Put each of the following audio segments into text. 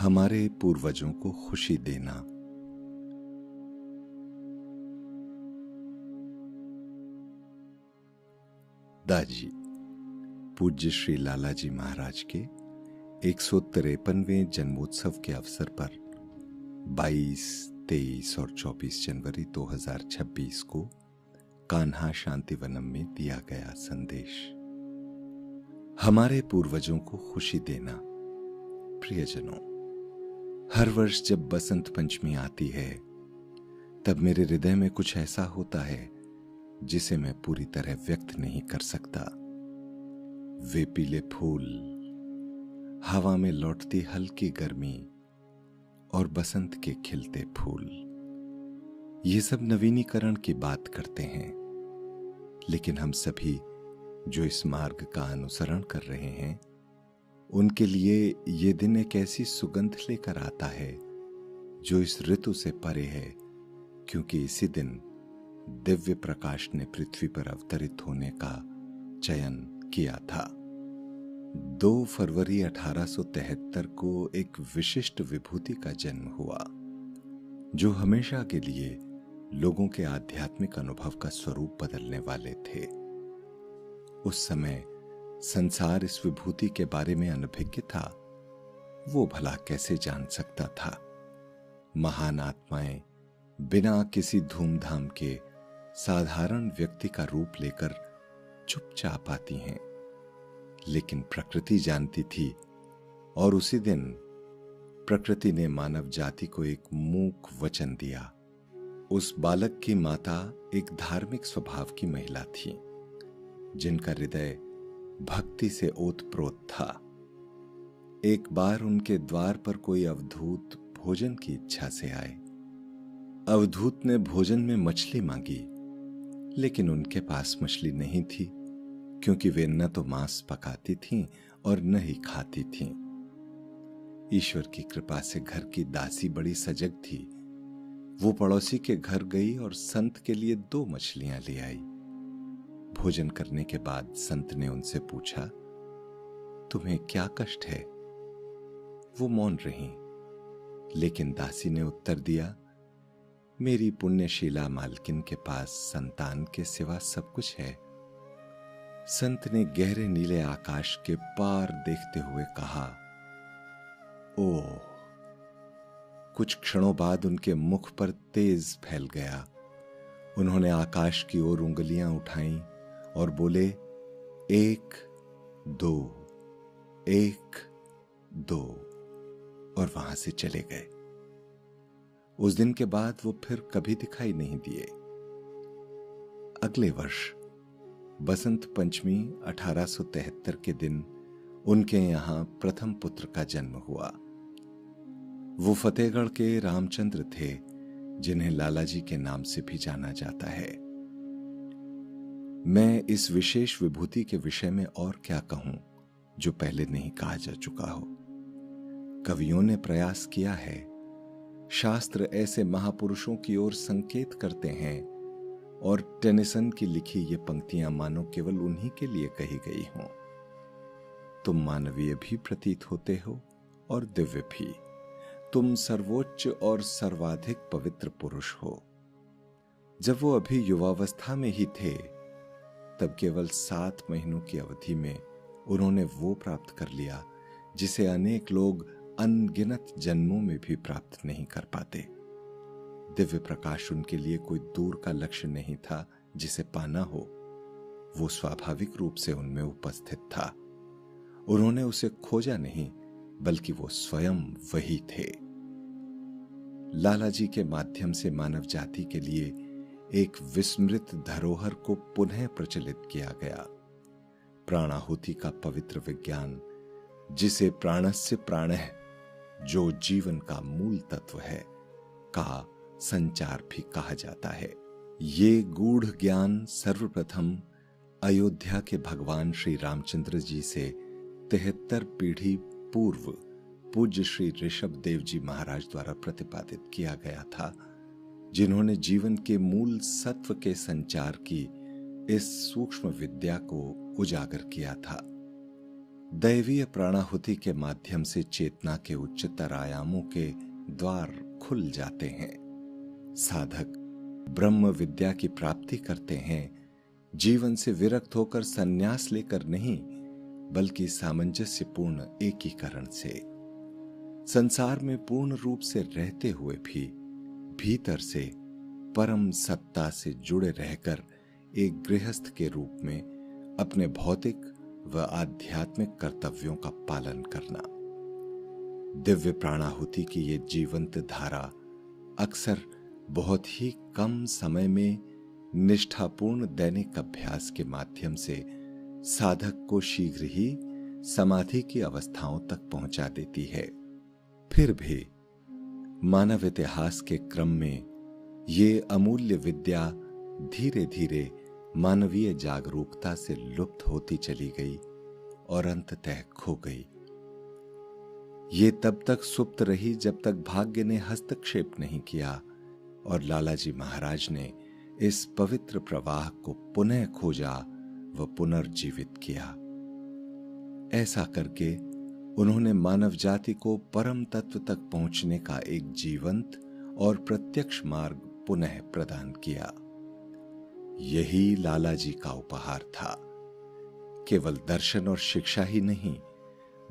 हमारे पूर्वजों को खुशी देना। दाजी पूज्य श्री लालाजी महाराज के 153वें जन्मोत्सव के अवसर पर 22, 23 और 24 जनवरी 2026 को कान्हा शांतिवनम में दिया गया संदेश। हमारे पूर्वजों को खुशी देना। प्रियजनों, हर वर्ष जब बसंत पंचमी आती है तब मेरे हृदय में कुछ ऐसा होता है जिसे मैं पूरी तरह व्यक्त नहीं कर सकता। वे पीले फूल, हवा में लौटती हल्की गर्मी और बसंत के खिलते फूल, ये सब नवीनीकरण की बात करते हैं। लेकिन हम सभी जो इस मार्ग का अनुसरण कर रहे हैं, उनके लिए ये दिन एक ऐसी सुगंध लेकर आता है जो इस ऋतु से परे है, क्योंकि इसी दिन दिव्य प्रकाश ने पृथ्वी पर अवतरित होने का चयन किया था। 2 फरवरी 1873 को एक विशिष्ट विभूति का जन्म हुआ जो हमेशा के लिए लोगों के आध्यात्मिक अनुभव का स्वरूप बदलने वाले थे। उस समय संसार इस विभूति के बारे में अनभिज्ञ था। वो भला कैसे जान सकता था? महान आत्माएं बिना किसी धूमधाम के साधारण व्यक्ति का रूप लेकर चुपचाप आती हैं, लेकिन प्रकृति जानती थी और उसी दिन प्रकृति ने मानव जाति को एक मूक वचन दिया। उस बालक की माता एक धार्मिक स्वभाव की महिला थी जिनका हृदय भक्ति से ओतप्रोत था। एक बार उनके द्वार पर कोई अवधूत भोजन की इच्छा से आए। अवधूत ने भोजन में मछली मांगी, लेकिन उनके पास मछली नहीं थी, क्योंकि वे न तो मांस पकाती थीं और न ही खाती थीं। ईश्वर की कृपा से घर की दासी बड़ी सजग थी। वो पड़ोसी के घर गई और संत के लिए 2 मछलियां ले आई। भोजन करने के बाद संत ने उनसे पूछा, तुम्हें क्या कष्ट है? वो मौन रहीं, लेकिन दासी ने उत्तर दिया, मेरी पुण्यशीला मालकिन के पास संतान के सिवा सब कुछ है। संत ने गहरे नीले आकाश के पार देखते हुए कहा, ओह। कुछ क्षणों बाद उनके मुख पर तेज फैल गया। उन्होंने आकाश की ओर उंगलियां उठाईं और बोले, 1, 2, 1, 2, और वहां से चले गए। उस दिन के बाद वो फिर कभी दिखाई नहीं दिए। अगले वर्ष बसंत पंचमी 1873 के दिन उनके यहां प्रथम पुत्र का जन्म हुआ। वो फतेहगढ़ के रामचंद्र थे, जिन्हें लालाजी के नाम से भी जाना जाता है। मैं इस विशेष विभूति के विषय में और क्या कहूं जो पहले नहीं कहा जा चुका हो। कवियों ने प्रयास किया है। शास्त्र ऐसे महापुरुषों की ओर संकेत करते हैं और टेनिसन की लिखी ये पंक्तियां मानो केवल उन्हीं के लिए कही गई हों। तुम मानवीय भी प्रतीत होते हो और दिव्य भी। तुम सर्वोच्च और सर्वाधिक पवित्र पुरुष हो। जब वो अभी युवावस्था में ही थे, तब केवल 7 महीनों की अवधि में उन्होंने वो प्राप्त कर लिया जिसे अनेक लोग अनगिनत जन्मों में भी प्राप्त नहीं कर पाते। दिव्य प्रकाश उनके लिए कोई दूर का लक्ष्य नहीं था जिसे पाना हो। वो स्वाभाविक रूप से उनमें उपस्थित था। उन्होंने उसे खोजा नहीं, बल्कि वो स्वयं वही थे। लालाजी के माध्यम से मानव जाति के लिए एक विस्मृत धरोहर को पुनः प्रचलित किया गया। प्राणाहुति का पवित्र विज्ञान, जिसे प्राणस्य प्राणः, जो जीवन का मूल तत्व है, का संचार भी कहा जाता है। ये गूढ़ ज्ञान सर्वप्रथम अयोध्या के भगवान श्री रामचंद्र जी से 73 पीढ़ी पूर्व पूज्य श्री ऋषभ देव जी महाराज द्वारा प्रतिपादित किया गया था, जिन्होंने जीवन के मूल सत्व के संचार की इस सूक्ष्म विद्या को उजागर किया था। दैवीय प्राणाहुति के माध्यम से चेतना के उच्चतर आयामों के द्वार खुल जाते हैं। साधक ब्रह्म विद्या की प्राप्ति करते हैं, जीवन से विरक्त होकर संन्यास लेकर नहीं, बल्कि सामंजस्यपूर्ण एकीकरण से। संसार में पूर्ण रूप से रहते हुए भी भीतर से परम सत्ता से जुड़े रहकर एक गृहस्थ के रूप में अपने भौतिक व आध्यात्मिक कर्तव्यों का पालन करना। दिव्य प्राणाहुति की ये जीवंत धारा अक्सर बहुत ही कम समय में निष्ठापूर्ण दैनिक अभ्यास के माध्यम से साधक को शीघ्र ही समाधि की अवस्थाओं तक पहुंचा देती है। फिर भी मानव इतिहास के क्रम में ये अमूल्य विद्या धीरे धीरे मानवीय जागरूकता से लुप्त होती चली गई और अंततः खो गई। ये तब तक सुप्त रही जब तक भाग्य ने हस्तक्षेप नहीं किया और लालाजी महाराज ने इस पवित्र प्रवाह को पुनः खोजा व पुनर्जीवित किया। ऐसा करके उन्होंने मानव जाति को परम तत्व तक पहुंचने का एक जीवंत और प्रत्यक्ष मार्ग पुनः प्रदान किया। यही लालाजी का उपहार था। केवल दर्शन और शिक्षा ही नहीं,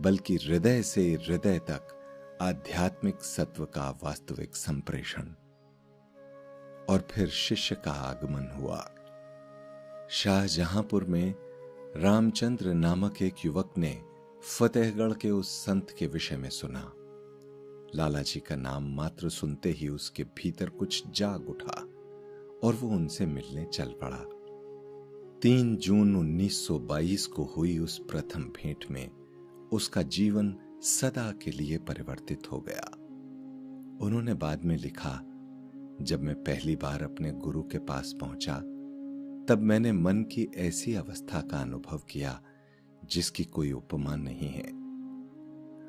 बल्कि हृदय से हृदय तक आध्यात्मिक सत्व का वास्तविक संप्रेषण। और फिर शिष्य का आगमन हुआ। शाहजहांपुर में रामचंद्र नामक एक युवक ने फतेहगढ़ के उस संत के विषय में सुना। लालाजी का नाम मात्र सुनते ही उसके भीतर कुछ जाग उठा और वो उनसे मिलने चल पड़ा। 3 जून 1922 को हुई उस प्रथम भेंट में उसका जीवन सदा के लिए परिवर्तित हो गया। उन्होंने बाद में लिखा, जब मैं पहली बार अपने गुरु के पास पहुंचा, तब मैंने मन की ऐसी अवस्था का अनुभव किया जिसकी कोई उपमा नहीं है।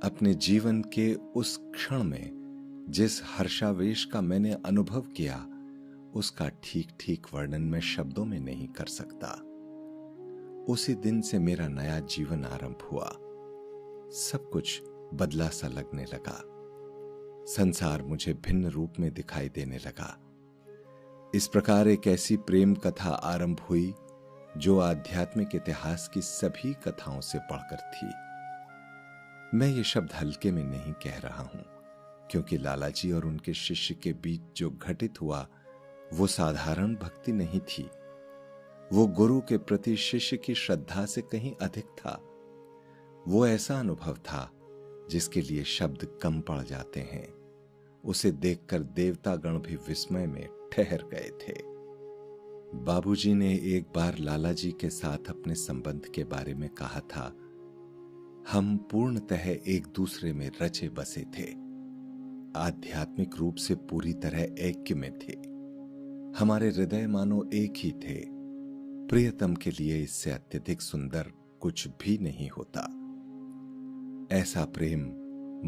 अपने जीवन के उस क्षण में जिस हर्षावेश का मैंने अनुभव किया, उसका ठीक ठीक वर्णन मैं शब्दों में नहीं कर सकता। उसी दिन से मेरा नया जीवन आरंभ हुआ। सब कुछ बदला सा लगने लगा। संसार मुझे भिन्न रूप में दिखाई देने लगा। इस प्रकार एक ऐसी प्रेम कथा आरंभ हुई जो आध्यात्मिक इतिहास की सभी कथाओं से बढ़कर थी। मैं ये शब्द हल्के में नहीं कह रहा हूं, क्योंकि लालाजी और उनके शिष्य के बीच जो घटित हुआ वो साधारण भक्ति नहीं थी। वो गुरु के प्रति शिष्य की श्रद्धा से कहीं अधिक था। वो ऐसा अनुभव था जिसके लिए शब्द कम पड़ जाते हैं। उसे देखकर देवतागण भी विस्मय में ठहर गए थे। बाबूजी ने एक बार लालाजी के साथ अपने संबंध के बारे में कहा था, हम पूर्णतः एक दूसरे में रचे बसे थे, आध्यात्मिक रूप से पूरी तरह ऐक्य में थे। हमारे हृदय मानो एक ही थे। प्रियतम के लिए इससे अत्यधिक सुंदर कुछ भी नहीं होता। ऐसा प्रेम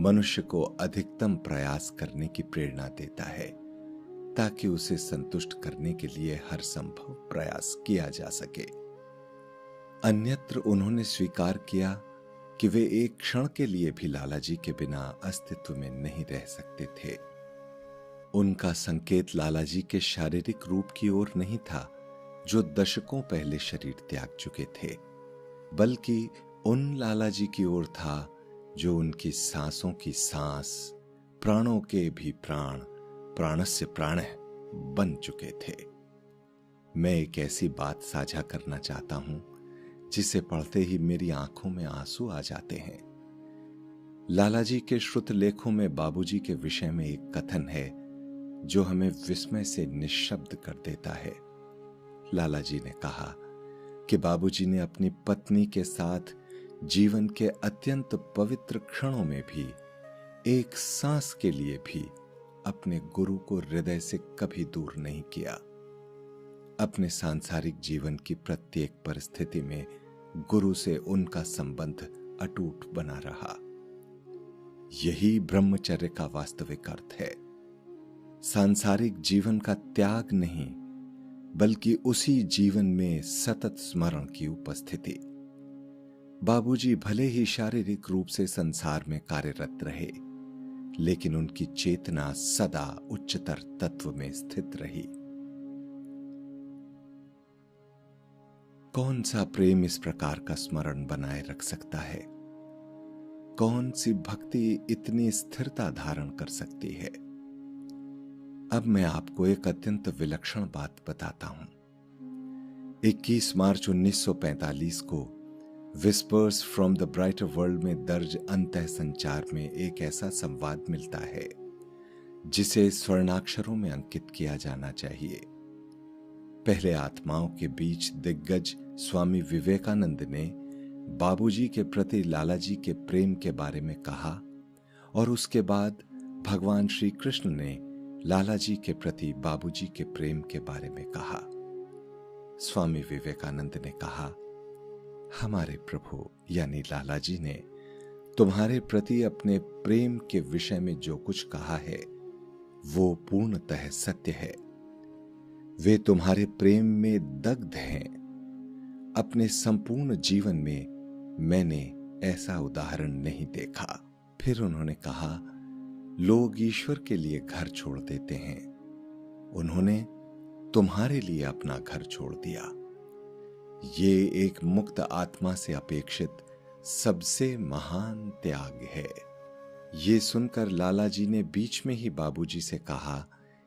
मनुष्य को अधिकतम प्रयास करने की प्रेरणा देता है, ताकि उसे संतुष्ट करने के लिए हर संभव प्रयास किया जा सके। अन्यत्र उन्होंने स्वीकार किया कि वे एक क्षण के लिए भी लालाजी के बिना अस्तित्व में नहीं रह सकते थे। उनका संकेत लालाजी के शारीरिक रूप की ओर नहीं था, जो दशकों पहले शरीर त्याग चुके थे, बल्कि उन लालाजी की ओर था जो उनकी सांसों की सांस, प्राणों के भी प्राण, प्राणस्य प्राण बन चुके थे। मैं एक ऐसी बात साझा करना चाहता हूं जिसे पढ़ते ही मेरी आंखों में आंसू आ जाते हैं। लालाजी के श्रुत लेखों में बाबूजी के विषय में एक कथन है जो हमें विस्मय से निःशब्द कर देता है। लालाजी ने कहा कि बाबूजी ने अपनी पत्नी के साथ जीवन के अत्यंत पवित्र क्षणों में भी, एक सांस के लिए भी अपने गुरु को हृदय से कभी दूर नहीं किया। अपने सांसारिक जीवन की प्रत्येक परिस्थिति में गुरु से उनका संबंध अटूट बना रहा। यही ब्रह्मचर्य का वास्तविक अर्थ है। सांसारिक जीवन का त्याग नहीं, बल्कि उसी जीवन में सतत स्मरण की उपस्थिति। बाबूजी भले ही शारीरिक रूप से संसार में कार्यरत रहे, लेकिन उनकी चेतना सदा उच्चतर तत्व में स्थित रही। कौन सा प्रेम इस प्रकार का स्मरण बनाए रख सकता है? कौन सी भक्ति इतनी स्थिरता धारण कर सकती है? अब मैं आपको एक अत्यंत विलक्षण बात बताता हूं। 21 मार्च 1945 को whispers from the brighter world में दर्ज अंतः संचार में एक ऐसा संवाद मिलता है जिसे स्वर्णाक्षरों में अंकित किया जाना चाहिए। पहले आत्माओं के बीच दिग्गज स्वामी विवेकानंद ने बाबूजी के प्रति लालाजी के प्रेम के बारे में कहा, और उसके बाद भगवान श्री कृष्ण ने लालाजी के प्रति बाबूजी के प्रेम के बारे में कहा। स्वामी विवेकानंद ने कहा, हमारे प्रभु यानी लालाजी ने तुम्हारे प्रति अपने प्रेम के विषय में जो कुछ कहा है वो पूर्णतः सत्य है। वे तुम्हारे प्रेम में दग्ध हैं। अपने संपूर्ण जीवन में मैंने ऐसा उदाहरण नहीं देखा। फिर उन्होंने कहा, लोग ईश्वर के लिए घर छोड़ देते हैं, उन्होंने तुम्हारे लिए अपना घर छोड़ दिया। ये एक मुक्त आत्मा से अपेक्षित सबसे महान त्याग है। ये सुनकर लालाजी ने बीच में ही बाबूजी से कहा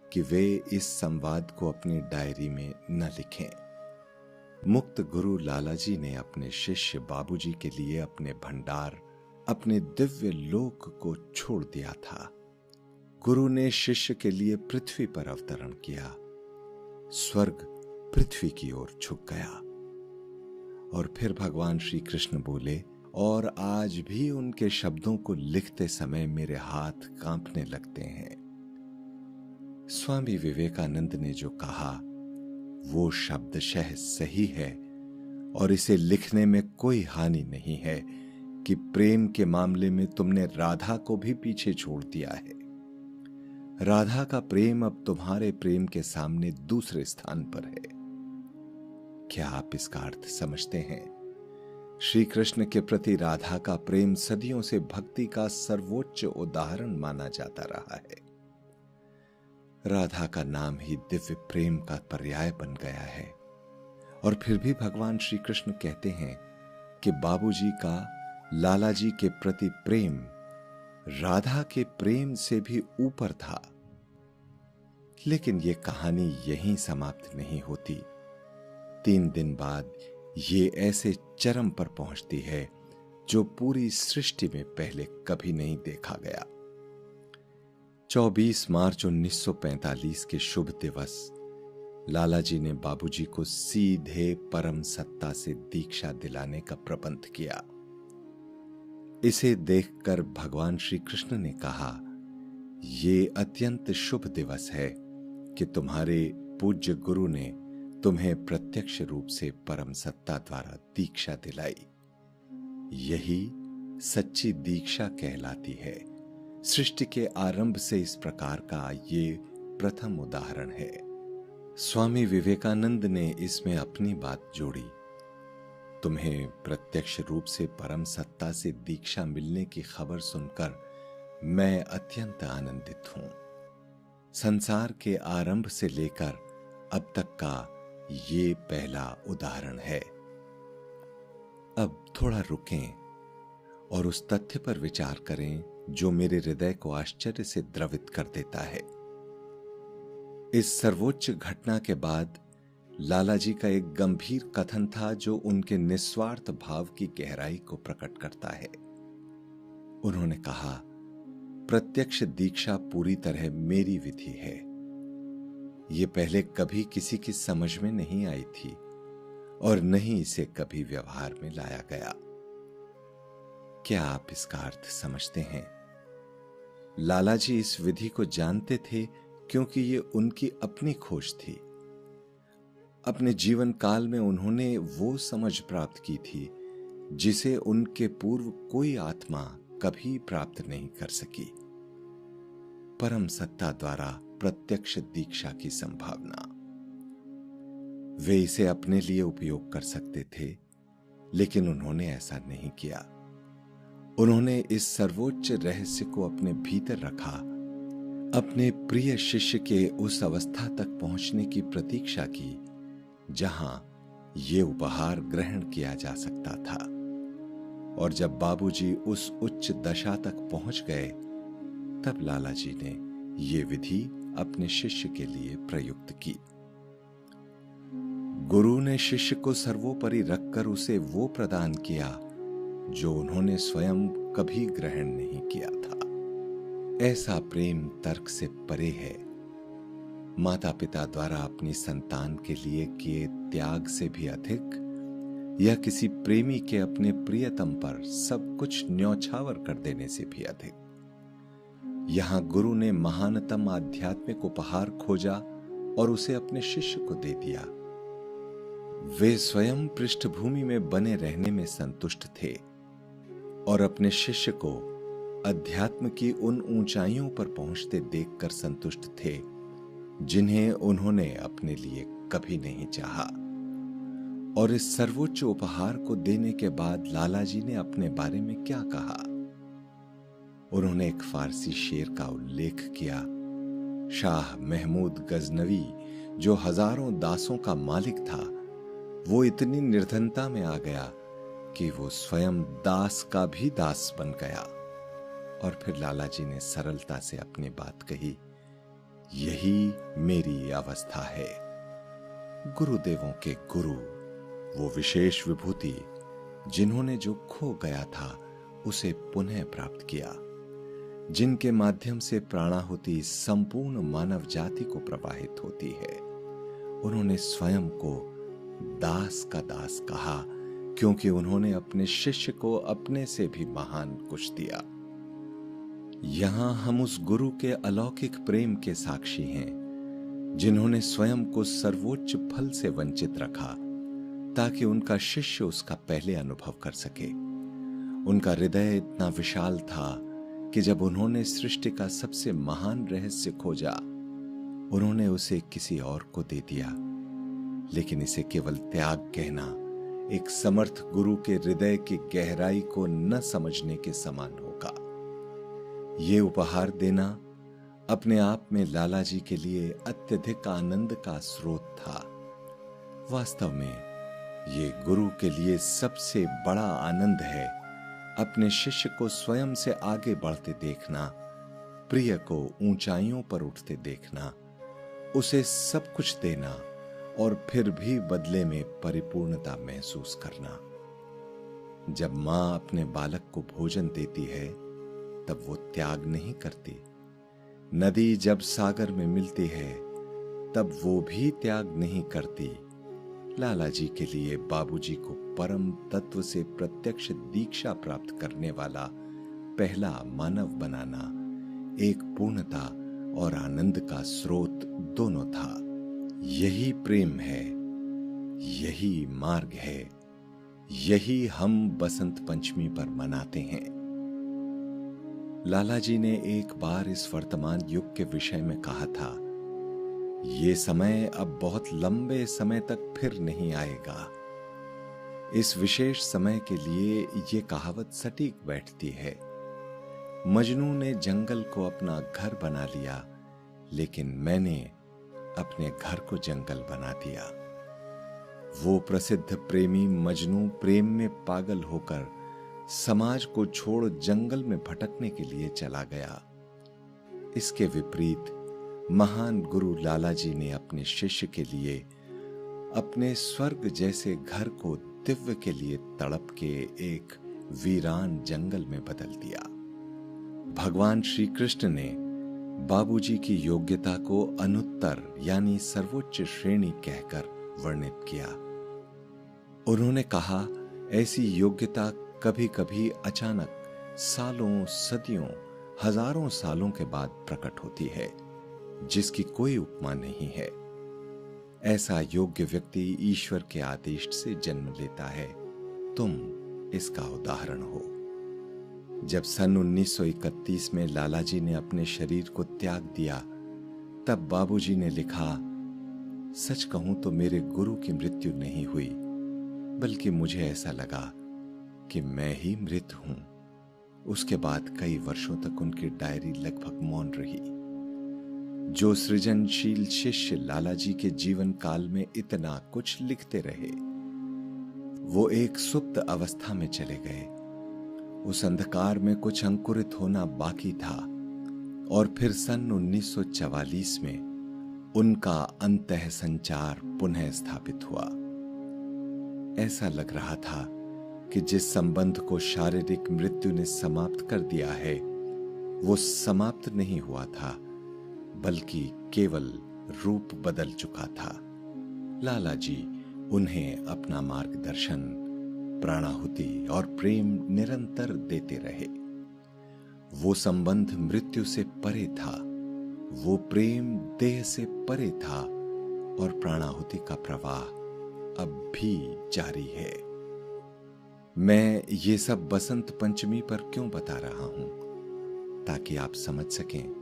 कि वे इस संवाद को अपनी डायरी में न लिखें। मुक्त गुरु लालाजी ने अपने शिष्य बाबूजी के लिए अपने भंडार, अपने दिव्य लोक को छोड़ दिया था। गुरु ने शिष्य के लिए पृथ्वी पर अवतरण किया। स्वर्ग पृथ्वी की ओर झुक गया। और फिर भगवान श्री कृष्ण बोले, और आज भी उनके शब्दों को लिखते समय मेरे हाथ कांपने लगते हैं। स्वामी विवेकानंद ने जो कहा वो शब्दशः सही है, और इसे लिखने में कोई हानि नहीं है कि प्रेम के मामले में तुमने राधा को भी पीछे छोड़ दिया है। राधा का प्रेम अब तुम्हारे प्रेम के सामने दूसरे स्थान पर है। क्या आप इसका अर्थ समझते हैं? श्री कृष्ण के प्रति राधा का प्रेम सदियों से भक्ति का सर्वोच्च उदाहरण माना जाता रहा है। राधा का नाम ही दिव्य प्रेम का पर्याय बन गया है। और फिर भी भगवान श्री कृष्ण कहते हैं कि बाबूजी का लालाजी के प्रति प्रेम राधा के प्रेम से भी ऊपर था। लेकिन यह कहानी यहीं समाप्त नहीं होती। 3 दिन बाद ये ऐसे चरम पर पहुंचती है जो पूरी सृष्टि में पहले कभी नहीं देखा गया। 24 मार्च 1945 के शुभ दिवस लालाजी ने बाबूजी को सीधे परम सत्ता से दीक्षा दिलाने का प्रबंध किया। इसे देखकर भगवान श्री कृष्ण ने कहा, ये अत्यंत शुभ दिवस है कि तुम्हारे पूज्य गुरु ने तुम्हें प्रत्यक्ष रूप से परम सत्ता द्वारा दीक्षा दिलाई। यही सच्ची दीक्षा कहलाती है। सृष्टि के आरंभ से इस प्रकार का ये प्रथम उदाहरण है। स्वामी विवेकानंद ने इसमें अपनी बात जोड़ी। तुम्हें प्रत्यक्ष रूप से परम सत्ता से दीक्षा मिलने की खबर सुनकर मैं अत्यंत आनंदित हूं। संसार के आरंभ से लेकर अब तक का ये पहला उदाहरण है। अब थोड़ा रुकें और उस तथ्य पर विचार करें जो मेरे हृदय को आश्चर्य से द्रवित कर देता है। इस सर्वोच्च घटना के बाद लालाजी का एक गंभीर कथन था जो उनके निस्वार्थ भाव की गहराई को प्रकट करता है। उन्होंने कहा, प्रत्यक्ष दीक्षा पूरी तरह मेरी विधि है। ये पहले कभी किसी की समझ में नहीं आई थी और न ही इसे कभी व्यवहार में लाया गया। क्या आप इसका अर्थ समझते हैं? लालाजी इस विधि को जानते थे क्योंकि ये उनकी अपनी खोज थी। अपने जीवन काल में उन्होंने वो समझ प्राप्त की थी जिसे उनके पूर्व कोई आत्मा कभी प्राप्त नहीं कर सकी। परम सत्ता द्वारा प्रत्यक्ष दीक्षा की संभावना। वे इसे अपने लिए उपयोग कर सकते थे लेकिन उन्होंने ऐसा नहीं किया। उन्होंने इस सर्वोच्च रहस्य को अपने भीतर रखा, अपने प्रिय शिष्य के उस अवस्था तक पहुंचने की प्रतीक्षा की जहां ये उपहार ग्रहण किया जा सकता था। और जब बाबूजी उस उच्च दशा तक पहुंच गए, तब लाला जी ने ये विधि अपने शिष्य के लिए प्रयुक्त की। गुरु ने शिष्य को सर्वोपरि रखकर उसे वो प्रदान किया जो उन्होंने स्वयं कभी ग्रहण नहीं किया था। ऐसा प्रेम तर्क से परे है। माता पिता द्वारा अपनी संतान के लिए किए त्याग से भी अधिक, या किसी प्रेमी के अपने प्रियतम पर सब कुछ न्यौछावर कर देने से भी अधिक। यहां गुरु ने महानतम आध्यात्मिक उपहार खोजा और उसे अपने शिष्य को दे दिया। वे स्वयं पृष्ठभूमि में बने रहने में संतुष्ट थे और अपने शिष्य को अध्यात्म की उन ऊंचाइयों पर पहुंचते देखकर संतुष्ट थे जिन्हें उन्होंने अपने लिए कभी नहीं चाहा। और इस सर्वोच्च उपहार को देने के बाद लाला जी ने अपने बारे में क्या कहा? उन्होंने एक फारसी शेर का उल्लेख किया। शाह महमूद गजनवी, जो हजारों दासों का मालिक था, वो इतनी निर्धनता में आ गया कि वो स्वयं दास का भी दास बन गया। और फिर लाला जी ने सरलता से अपनी बात कही, यही मेरी अवस्था है। गुरुदेवों के गुरु, वो विशेष विभूति जिन्होंने जो खो गया था उसे पुनः प्राप्त किया, जिनके माध्यम से प्राणाहुति संपूर्ण मानव जाति को प्रवाहित होती है, उन्होंने स्वयं को दास का दास कहा, क्योंकि उन्होंने अपने शिष्य को अपने से भी महान कुछ दिया। यहां हम उस गुरु के अलौकिक प्रेम के साक्षी हैं, जिन्होंने स्वयं को सर्वोच्च फल से वंचित रखा ताकि उनका शिष्य उसका पहले अनुभव कर सके। उनका हृदय इतना विशाल था कि जब उन्होंने सृष्टि का सबसे महान रहस्य खोजा, उन्होंने उसे किसी और को दे दिया। लेकिन इसे केवल त्याग कहना एक समर्थ गुरु के हृदय की गहराई को न समझने के समान होगा। ये उपहार देना अपने आप में लाला जी के लिए अत्यधिक आनंद का स्रोत था। वास्तव में ये गुरु के लिए सबसे बड़ा आनंद है अपने शिष्य को स्वयं से आगे बढ़ते देखना, प्रिय को ऊंचाइयों पर उठते देखना, उसे सब कुछ देना और फिर भी बदले में परिपूर्णता महसूस करना। जब मां अपने बालक को भोजन देती है तब वो त्याग नहीं करती। नदी जब सागर में मिलती है तब वो भी त्याग नहीं करती। लाला जी के लिए बाबूजी को परम तत्व से प्रत्यक्ष दीक्षा प्राप्त करने वाला पहला मानव बनाना एक पूर्णता और आनंद का स्रोत दोनों था। यही प्रेम है, यही मार्ग है, यही हम बसंत पंचमी पर मनाते हैं। लाला जी ने एक बार इस वर्तमान युग के विषय में कहा था, ये समय अब बहुत लंबे समय तक फिर नहीं आएगा। इस विशेष समय के लिए ये कहावत सटीक बैठती है। मजनू ने जंगल को अपना घर बना लिया, लेकिन मैंने अपने घर को जंगल बना दिया। वो प्रसिद्ध प्रेमी मजनू प्रेम में पागल होकर समाज को छोड़ जंगल में भटकने के लिए चला गया। इसके विपरीत महान गुरु लाला जी ने अपने शिष्य के लिए अपने स्वर्ग जैसे घर को दिव्य के लिए तड़प के एक वीरान जंगल में बदल दिया। भगवान श्री कृष्ण ने बाबूजी की योग्यता को अनुत्तर यानी सर्वोच्च श्रेणी कहकर वर्णित किया। उन्होंने कहा, ऐसी योग्यता कभी कभी अचानक सालों, सदियों, हजारों सालों के बाद प्रकट होती है, जिसकी कोई उपमा नहीं है। ऐसा योग्य व्यक्ति ईश्वर के आदेश से जन्म लेता है। तुम इसका उदाहरण हो। जब सन 1931 में लाला जी ने अपने शरीर को त्याग दिया, तब बाबूजी ने लिखा, सच कहूं तो मेरे गुरु की मृत्यु नहीं हुई, बल्कि मुझे ऐसा लगा कि मैं ही मृत हूं। उसके बाद कई वर्षों तक उनकी डायरी लगभग मौन रही। जो सृजनशील शिष्य लालाजी के जीवन काल में इतना कुछ लिखते रहे, वो एक सुप्त अवस्था में चले गए। उस अंधकार में कुछ अंकुरित होना बाकी था और फिर सन 1944 में उनका अंतः संचार पुनः स्थापित हुआ। ऐसा लग रहा था कि जिस संबंध को शारीरिक मृत्यु ने समाप्त कर दिया है, वो समाप्त नहीं हुआ था, बल्कि केवल रूप बदल चुका था। लालाजी उन्हें अपना मार्गदर्शन, प्राणाहुति और प्रेम निरंतर देते रहे। वो संबंध मृत्यु से परे था, वो प्रेम देह से परे था और प्राणाहुति का प्रवाह अब भी जारी है। मैं ये सब बसंत पंचमी पर क्यों बता रहा हूं? ताकि आप समझ सकें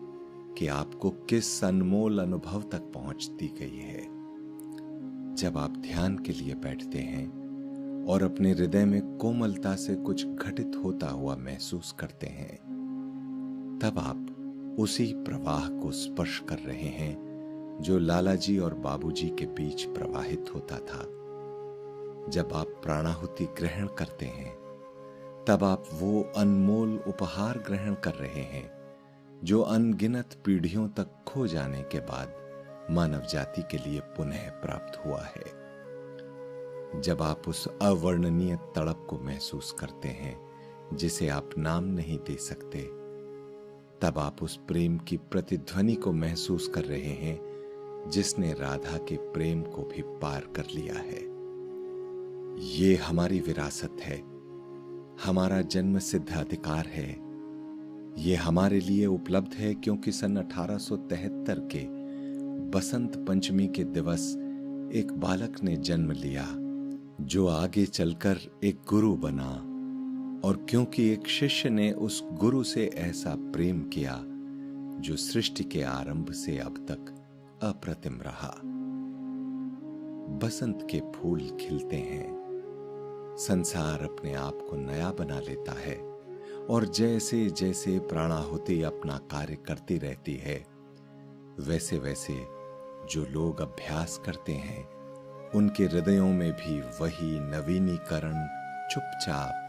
कि आपको किस अनमोल अनुभव तक पहुंच दी गई है। जब आप ध्यान के लिए बैठते हैं और अपने हृदय में कोमलता से कुछ घटित होता हुआ महसूस करते हैं, तब आप उसी प्रवाह को स्पर्श कर रहे हैं जो लालाजी और बाबूजी के बीच प्रवाहित होता था। जब आप प्राणाहुति ग्रहण करते हैं, तब आप वो अनमोल उपहार ग्रहण कर रहे हैं जो अनगिनत पीढ़ियों तक खो जाने के बाद मानव जाति के लिए पुनः प्राप्त हुआ है। जब आप उस अवर्णनीय तड़प को महसूस करते हैं जिसे आप नाम नहीं दे सकते, तब आप उस प्रेम की प्रतिध्वनि को महसूस कर रहे हैं जिसने राधा के प्रेम को भी पार कर लिया है। ये हमारी विरासत है, हमारा जन्म सिद्ध अधिकार है। ये हमारे लिए उपलब्ध है क्योंकि सन 1873 के बसंत पंचमी के दिवस एक बालक ने जन्म लिया जो आगे चलकर एक गुरु बना, और क्योंकि एक शिष्य ने उस गुरु से ऐसा प्रेम किया जो सृष्टि के आरंभ से अब तक अप्रतिम रहा। बसंत के फूल खिलते हैं, संसार अपने आप को नया बना लेता है, और जैसे जैसे प्राणाहुति अपना कार्य करती रहती है, वैसे वैसे जो लोग अभ्यास करते हैं, उनके हृदयों में भी वही नवीनीकरण चुपचाप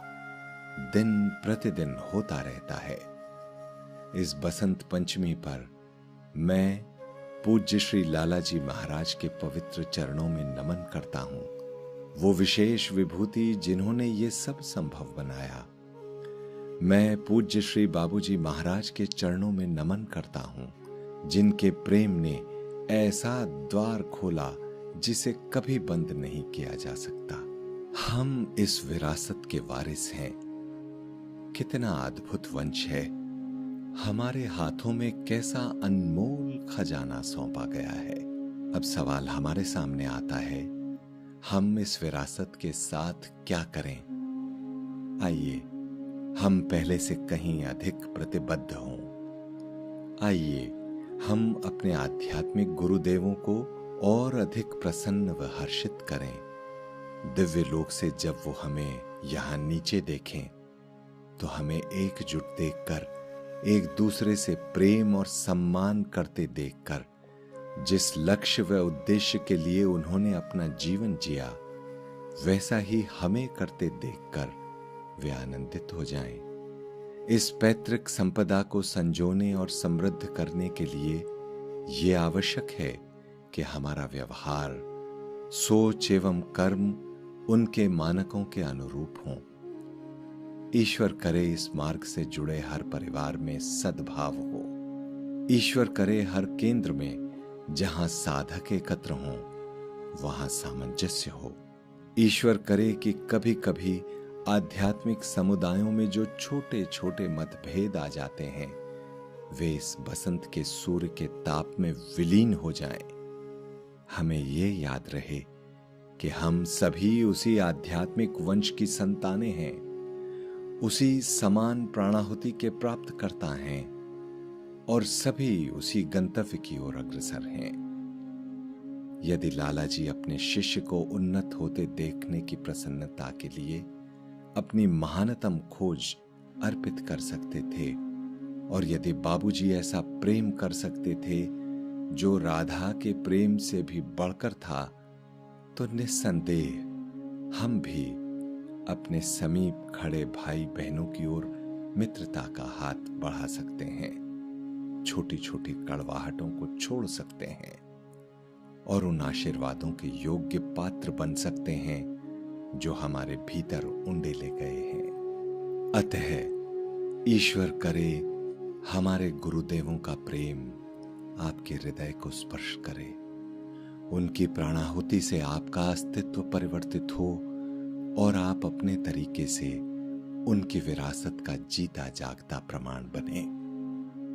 दिन प्रतिदिन होता रहता है। इस बसंत पंचमी पर मैं पूज्य श्री लालाजी महाराज के पवित्र चरणों में नमन करता हूं। वो विशेष विभूति जिन्होंने ये सब संभव बनाया। मैं पूज्य श्री बाबूजी महाराज के चरणों में नमन करता हूं, जिनके प्रेम ने ऐसा द्वार खोला जिसे कभी बंद नहीं किया जा सकता। हम इस विरासत के वारिस हैं। कितना अद्भुत वंश है। हमारे हाथों में कैसा अनमोल खजाना सौंपा गया है। अब सवाल हमारे सामने आता है, हम इस विरासत के साथ क्या करें? आइए हम पहले से कहीं अधिक प्रतिबद्ध हों। आइए हम अपने आध्यात्मिक गुरुदेवों को और अधिक प्रसन्न व हर्षित करें। दिव्य लोक से जब वो हमें यहां नीचे देखें, तो हमें एकजुट देखकर, एक दूसरे से प्रेम और सम्मान करते देखकर, जिस लक्ष्य व उद्देश्य के लिए उन्होंने अपना जीवन जिया, वैसा ही हमें करते देखकर वे आनंदित हो जाएं। इस पैतृक संपदा को संजोने और समृद्ध करने के लिए ये आवश्यक है कि हमारा व्यवहार, सोच एवं कर्म उनके मानकों के अनुरूप हों। ईश्वर करे इस मार्ग से जुड़े हर परिवार में सद्भाव हो। ईश्वर करे हर केंद्र में जहां साधक एकत्र हों, वहां सामंजस्य हो। ईश्वर करे कि कभी कभी आध्यात्मिक समुदायों में जो छोटे छोटे मतभेद आ जाते हैं, वे इस बसंत के सूर्य के ताप में विलीन हो जाएं। हमें ये याद रहे कि हम सभी उसी आध्यात्मिक वंश की संतानें हैं, उसी समान प्राणाहुति के प्राप्त करता हैं, और सभी उसी गंतव्य की ओर अग्रसर हैं। यदि लाला जी अपने शिष्य को उन्नत होते देखने की प्रसन्नता के लिए अपनी महानतम खोज अर्पित कर सकते थे, और यदि बाबूजी ऐसा प्रेम कर सकते थे जो राधा के प्रेम से भी बढ़कर था, तो निस्संदेह हम भी अपने समीप खड़े भाई बहनों की ओर मित्रता का हाथ बढ़ा सकते हैं, छोटी छोटी कड़वाहटों को छोड़ सकते हैं और उन आशीर्वादों के योग्य पात्र बन सकते हैं जो हमारे भीतर उंडे ले गए हैं। अतः ईश्वर करे हमारे गुरुदेवों का प्रेम आपके हृदय को स्पर्श करे, उनकी प्राणाहुति से आपका अस्तित्व परिवर्तित हो और आप अपने तरीके से उनकी विरासत का जीता जागता प्रमाण बने।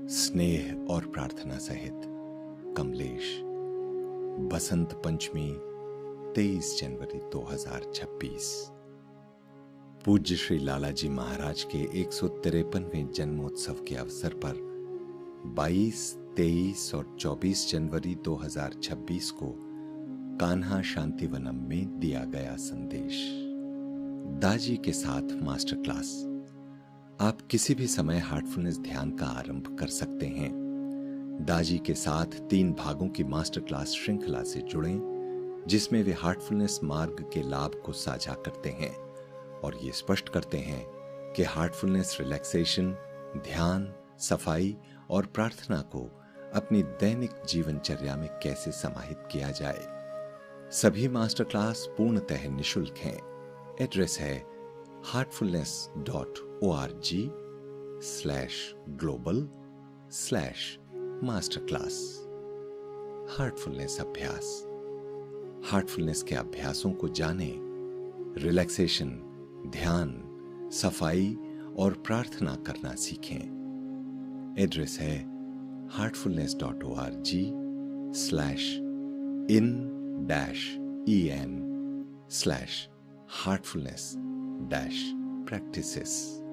स्नेह और प्रार्थना सहित कमलेश। बसंत पंचमी 23 जनवरी 2026। पूज्य श्री लालाजी महाराज के 153वें जन्मोत्सव के अवसर पर 22, 23 और 24 जनवरी 2026 को कान्हा शांतिवनम में दिया गया संदेश। दाजी के साथ मास्टर क्लास। आप किसी भी समय हार्टफुलनेस ध्यान का आरंभ कर सकते हैं। दाजी के साथ 3 भागों की मास्टर क्लास श्रृंखला से जुड़ें, जिसमें वे हार्टफुलनेस मार्ग के लाभ को साझा करते हैं और ये स्पष्ट करते हैं कि हार्टफुलनेस रिलैक्सेशन, ध्यान, सफाई और प्रार्थना को अपनी दैनिक जीवनचर्या में कैसे समाहित किया जाए। सभी मास्टर क्लास पूर्णतः निःशुल्क हैं। एड्रेस है heartfulness.org/global/masterclass। हार्टफुलनेस अभ्यास। हार्टफुलनेस के अभ्यासों को जानें, रिलैक्सेशन, ध्यान, सफाई और प्रार्थना करना सीखें। एड्रेस है heartfulness.org/in-en/heartfulness-practices।